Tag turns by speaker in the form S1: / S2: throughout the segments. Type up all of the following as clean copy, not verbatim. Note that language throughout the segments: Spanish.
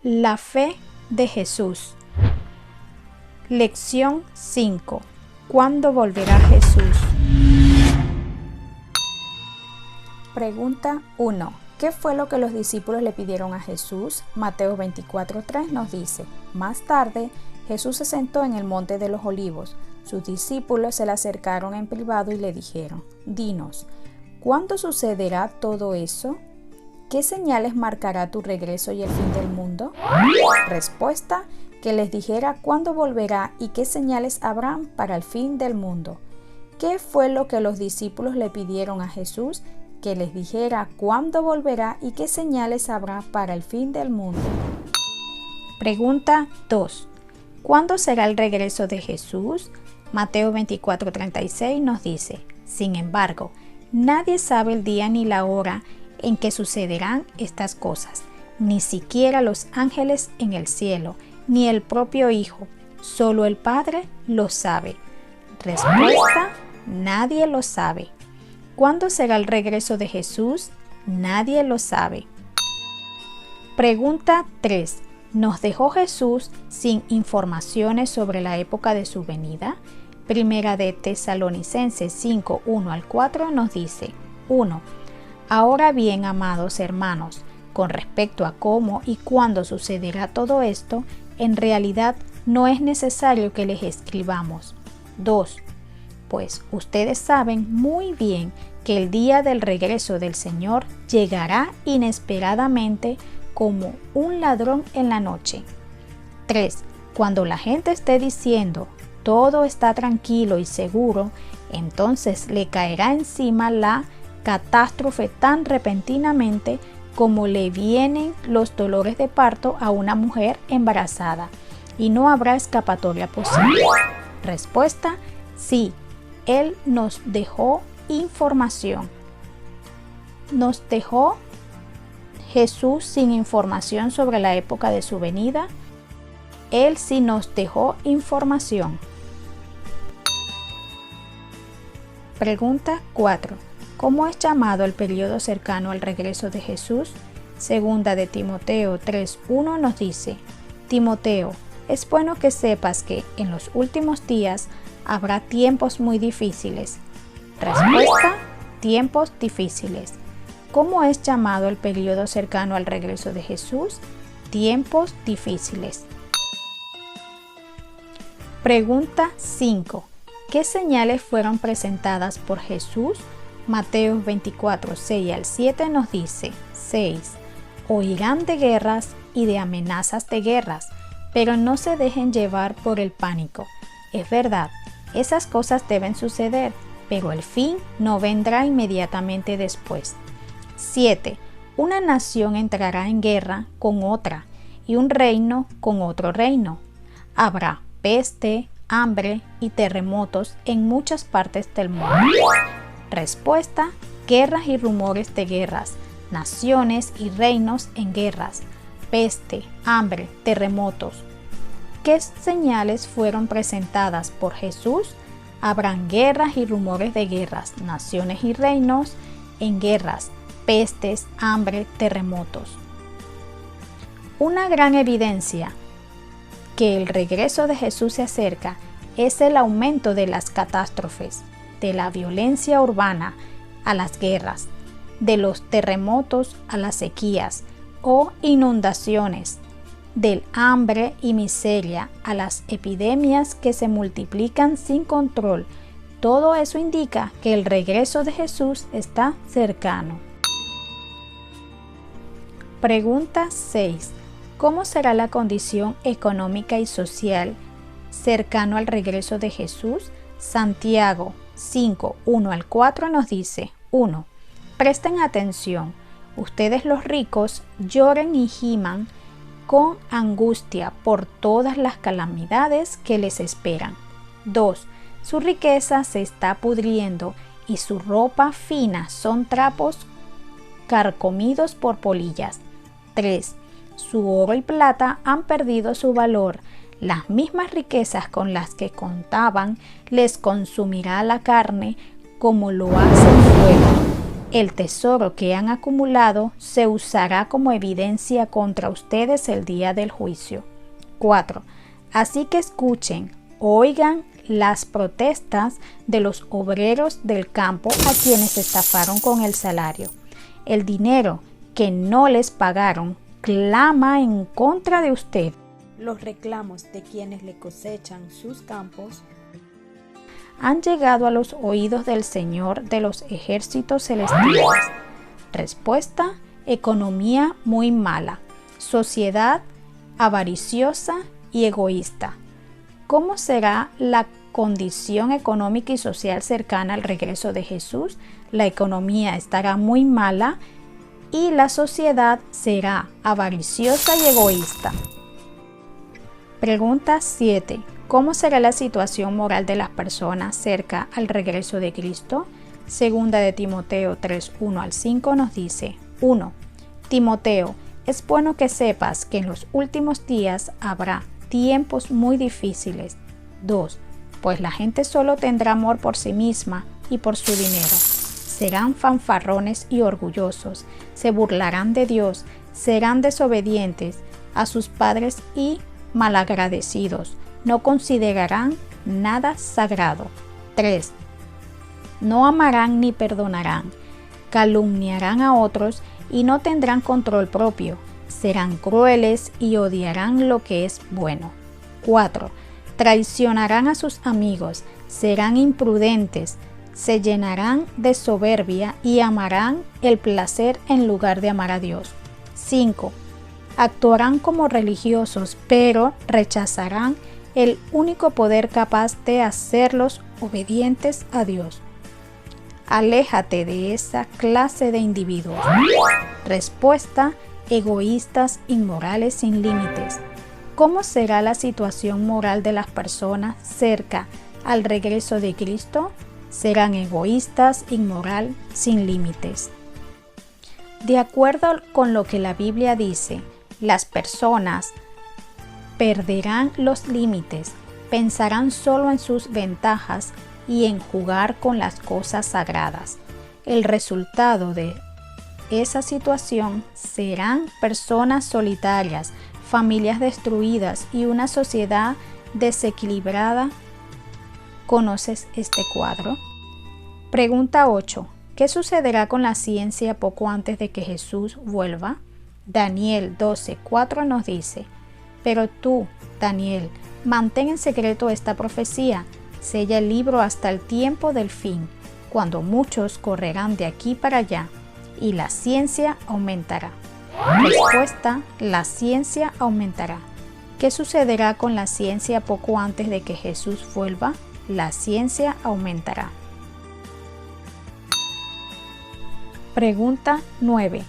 S1: La fe de Jesús. Lección 5. ¿Cuándo volverá Jesús? Pregunta 1. ¿Qué fue lo que los discípulos le pidieron a Jesús? Mateo 24:3 nos dice: Más tarde, Jesús se sentó en el monte de los olivos. Sus discípulos se le acercaron en privado y le dijeron: Dinos, ¿cuándo sucederá todo eso? ¿Qué señales marcará tu regreso y el fin del mundo? Respuesta: que les dijera cuándo volverá y qué señales habrán para el fin del mundo. ¿Qué fue lo que los discípulos le pidieron a Jesús? Que les dijera cuándo volverá y qué señales habrá para el fin del mundo. Pregunta 2. ¿Cuándo será el regreso de Jesús? Mateo 24:36 nos dice: Sin embargo, nadie sabe el día ni la hora en que sucederán estas cosas, ni siquiera los ángeles en el cielo, ni el propio Hijo, solo el Padre lo sabe. Respuesta: nadie lo sabe. ¿Cuándo será el regreso de Jesús? Nadie lo sabe. Pregunta 3. ¿Nos dejó Jesús sin informaciones sobre la época de su venida? Primera de Tesalonicenses 5, 1 al 4 nos dice: 1. Ahora bien, amados hermanos, con respecto a cómo y cuándo sucederá todo esto, en realidad no es necesario que les escribamos. 2. Pues ustedes saben muy bien que el día del regreso del Señor llegará inesperadamente como un ladrón en la noche. 3. Cuando la gente esté diciendo todo está tranquilo y seguro, entonces le caerá encima la catástrofe tan repentinamente como le vienen los dolores de parto a una mujer embarazada, y no habrá escapatoria posible. Respuesta: sí, Él nos dejó información. ¿Nos dejó Jesús sin información sobre la época de su venida? Él sí nos dejó información. Pregunta 4. ¿Cómo es llamado el periodo cercano al regreso de Jesús? Segunda de Timoteo 3:1 nos dice: Timoteo, es bueno que sepas que en los últimos días habrá tiempos muy difíciles. Respuesta: tiempos difíciles. ¿Cómo es llamado el periodo cercano al regreso de Jesús? Tiempos difíciles. Pregunta 5. ¿Qué señales fueron presentadas por Jesús? Mateo 24, 6 al 7 nos dice: 6. Oirán de guerras y de amenazas de guerras, pero no se dejen llevar por el pánico. Es verdad, esas cosas deben suceder, pero el fin no vendrá inmediatamente después. 7. Una nación entrará en guerra con otra y un reino con otro reino. Habrá peste, hambre y terremotos en muchas partes del mundo. Respuesta: guerras y rumores de guerras, naciones y reinos en guerras, peste, hambre, terremotos. ¿Qué señales fueron presentadas por Jesús? Habrán guerras y rumores de guerras, naciones y reinos en guerras, pestes, hambre, terremotos. Una gran evidencia que el regreso de Jesús se acerca es el aumento de las catástrofes, de la violencia urbana a las guerras, de los terremotos a las sequías o inundaciones, del hambre y miseria a las epidemias que se multiplican sin control. Todo eso indica que el regreso de Jesús está cercano. Pregunta 6. ¿Cómo será la condición económica y social cercano al regreso de Jesús? Santiago 5, 1 al 4 nos dice: 1. Presten atención, ustedes los ricos lloren y giman con angustia por todas las calamidades que les esperan. 2. Su riqueza se está pudriendo y su ropa fina son trapos carcomidos por polillas. 3. Su oro y plata han perdido su valor. Las mismas riquezas con las que contaban les consumirá la carne como lo hace el fuego. El tesoro que han acumulado se usará como evidencia contra ustedes el día del juicio. 4. Así que escuchen, oigan las protestas de los obreros del campo a quienes estafaron con el salario. El dinero que no les pagaron clama en contra de usted.
S2: Los reclamos de quienes le cosechan sus campos
S1: han llegado a los oídos del Señor de los ejércitos celestiales. Respuesta: economía muy mala, sociedad avariciosa y egoísta. ¿Cómo será la condición económica y social cercana al regreso de Jesús? La economía estará muy mala y la sociedad será avariciosa y egoísta. Pregunta 7. ¿Cómo será la situación moral de las personas cerca al regreso de Cristo? Segunda de Timoteo 3, 1 al 5 nos dice: 1. Timoteo, es bueno que sepas que en los últimos días habrá tiempos muy difíciles. 2. Pues la gente solo tendrá amor por sí misma y por su dinero. Serán fanfarrones y orgullosos, se burlarán de Dios, serán desobedientes a sus padres y malagradecidos. No considerarán nada sagrado. 3. No amarán ni perdonarán, calumniarán a otros y no tendrán control propio. Serán crueles y odiarán lo que es bueno. 4. Traicionarán a sus amigos, serán imprudentes, se llenarán de soberbia y amarán el placer en lugar de amar a Dios. 5. Actuarán como religiosos, pero rechazarán el único poder capaz de hacerlos obedientes a Dios. Aléjate de esa clase de individuos. Respuesta: egoístas, inmorales, sin límites. ¿Cómo será la situación moral de las personas cerca al regreso de Cristo? Serán egoístas, inmoral, sin límites. De acuerdo con lo que la Biblia dice, las personas perderán los límites, pensarán solo en sus ventajas y en jugar con las cosas sagradas. El resultado de esa situación serán personas solitarias, familias destruidas y una sociedad desequilibrada. ¿Conoces este cuadro? Pregunta 8. ¿Qué sucederá con la ciencia poco antes de que Jesús vuelva? Daniel 12:4 nos dice: pero tú, Daniel, mantén en secreto esta profecía, sella el libro hasta el tiempo del fin, cuando muchos correrán de aquí para allá, y la ciencia aumentará. Respuesta: la ciencia aumentará. ¿Qué sucederá con la ciencia poco antes de que Jesús vuelva? La ciencia aumentará. Pregunta 9.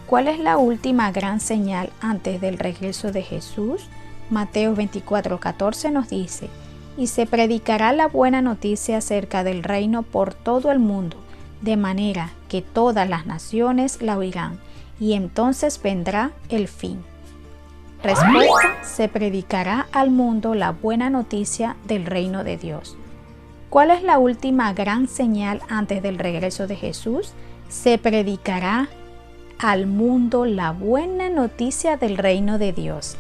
S1: ¿Cuál es la última gran señal antes del regreso de Jesús? Mateo 24:14 nos dice: y se predicará la buena noticia acerca del reino por todo el mundo, de manera que todas las naciones la oirán, y entonces vendrá el fin. Respuesta: se predicará al mundo la buena noticia del reino de Dios. ¿Cuál es la última gran señal antes del regreso de Jesús? Se predicará al mundo la buena noticia del reino de Dios.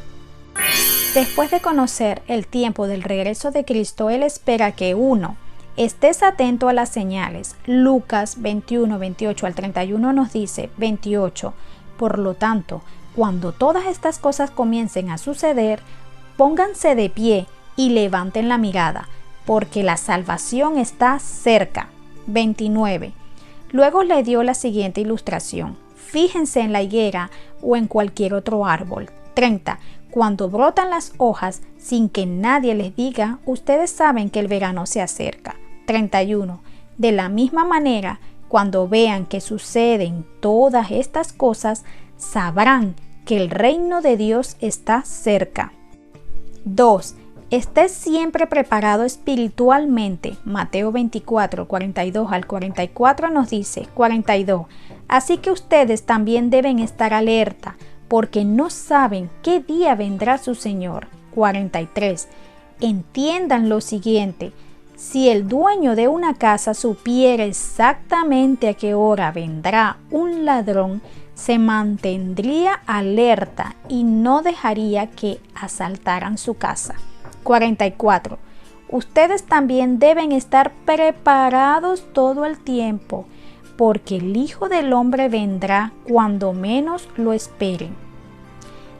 S1: Después de conocer el tiempo del regreso de Cristo, Él espera que 1. Estés atento a las señales. Lucas 21:28 al 31 nos dice: 28. Por lo tanto, cuando todas estas cosas comiencen a suceder, pónganse de pie y levanten la mirada, porque la salvación está cerca. 29. Luego le dio la siguiente ilustración: fíjense en la higuera o en cualquier otro árbol. 30. Cuando brotan las hojas sin que nadie les diga, ustedes saben que el verano se acerca. 31. De la misma manera, cuando vean que suceden todas estas cosas, sabrán que el reino de Dios está cerca. 2. Esté siempre preparado espiritualmente. Mateo 24, 42 al 44 nos dice: 42. Así que ustedes también deben estar alerta, porque no saben qué día vendrá su Señor. 43. Entiendan lo siguiente: Si el dueño de una casa supiera exactamente a qué hora vendrá un ladrón, se mantendría alerta y no dejaría que asaltaran su casa. 44. Ustedes también deben estar preparados todo el tiempo, porque el Hijo del Hombre vendrá cuando menos lo esperen.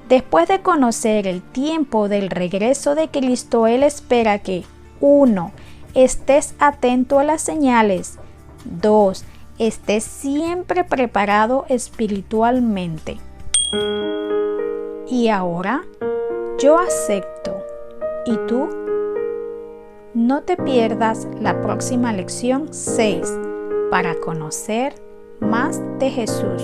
S1: Después de conocer el tiempo del regreso de Cristo, Él espera que 1. Estés atento a las señales. 2. Estés siempre preparado espiritualmente. Y ahora, yo acepto. ¿Y tú? No te pierdas la próxima lección 6 para conocer más de Jesús.